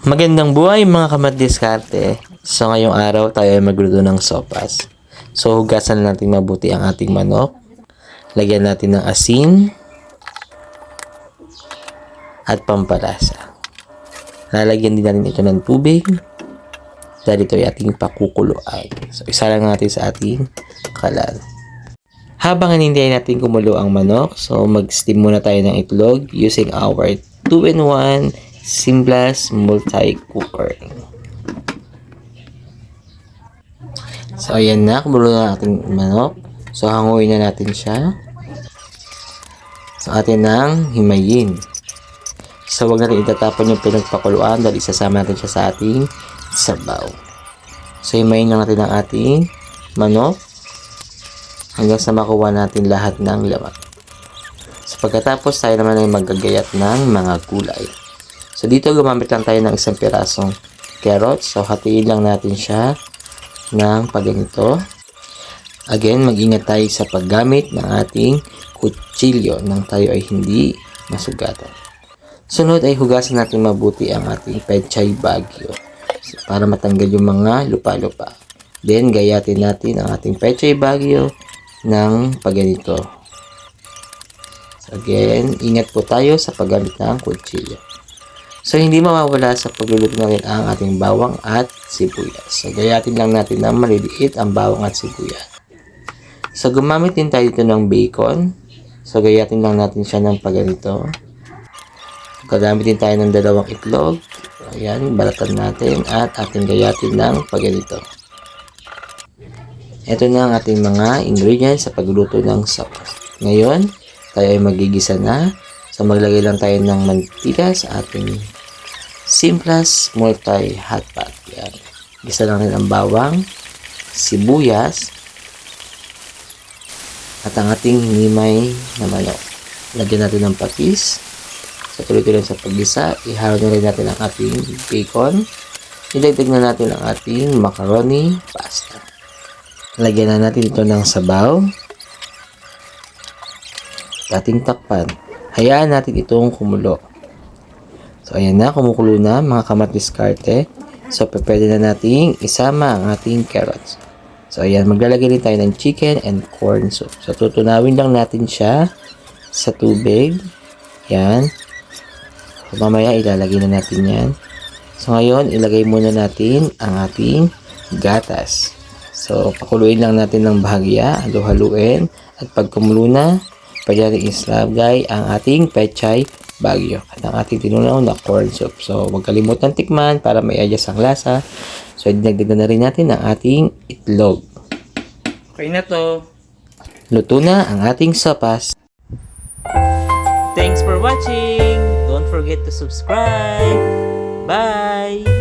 Magandang buhay mga kamatdiskarte. So ngayong araw tayo ay magluto ng sopas. So hugasan natin mabuti ang ating manok. Lagyan natin ng asin at pampalasa. Lalagyan din natin ito ng tubig dahil ito ay ating pakukuluan. So isa lang natin sa ating kalan. Habang hinintayin natin kumulo ang manok, so mag-steam muna tayo ng itlog using our 2-in-1 Simplas multi-cooker. So ayan na, kumulo na ating manok. So hanguin na natin siya. So atin nang himayin. So wag natin itatapon yung pinagpakuluan dahil isasama natin siya sa ating sabaw. So himayin lang natin ang ating manok hanggang sa makuha natin lahat ng laman. So pagkatapos tayo naman ay maggagayat ng mga gulay. So dito gumamit lang tayo ng isang pirasong carrots. So hatiin lang natin siya ng pagganito. Again, mag-ingat tayo sa paggamit ng ating kutsilyo nang tayo ay hindi masugatan. Sunod ay hugasan natin mabuti ang ating pechay bagyo para matanggal yung mga lupa-lupa. Then gayatin natin ang ating pechay bagyo ng pagganito. So again, ingat po tayo sa paggamit ng kutsilyo. So, hindi mawawala sa pagluluto natin ang ating bawang at sibuyas. So, gayatin lang natin na maliliit ang bawang at sibuyas. So, gumamit din tayo dito ng bacon. So, gayatin lang natin siya ng pagganito. Gagamit din tayo ng 2 itlog. Ayan, balatan natin at ating gayatin ng pagganito. Ito na ang ating mga ingredients sa pagluluto ng sopas. Ngayon, tayo ay magigisa na. So, maglagay lang tayo ng mantika sa ating Simplas multi-hot pot. Yan. Gisa lang rin ang bawang, sibuyas, at ang ating hinimay na manok. Lagyan natin ng patis. So, tuloy-tuloy sa paggisa. Ihalo na rin natin ang ating bacon. Idagdag na natin ang ating macaroni pasta. Lagyan na natin ito ng sabaw. Ating takpan. Hayaan natin itong kumulo. So, ayan na. Kumukulo na mga kamatdiskarte. So, pwede na nating isama ang ating carrots. So, ayan. Maglalagay din tayo ng chicken and corn soup. So, tutunawin lang natin siya sa tubig. Yan. So, mamaya ilalagay na natin yan. So, ngayon, ilagay muna natin ang ating gatas. So, pakuluin lang natin ng bahagya. Halo-haluin. At pag kumulo na, pwede natin islagay ang ating pechay bagyo at ang ating tinunaw na corn soup. So, huwag kalimutan tikman para may adjust ang lasa. So, dinagdagan na rin natin ang ating itlog. Okay na to. Luto na ang ating sopas. Thanks for watching. Don't forget to subscribe. Bye!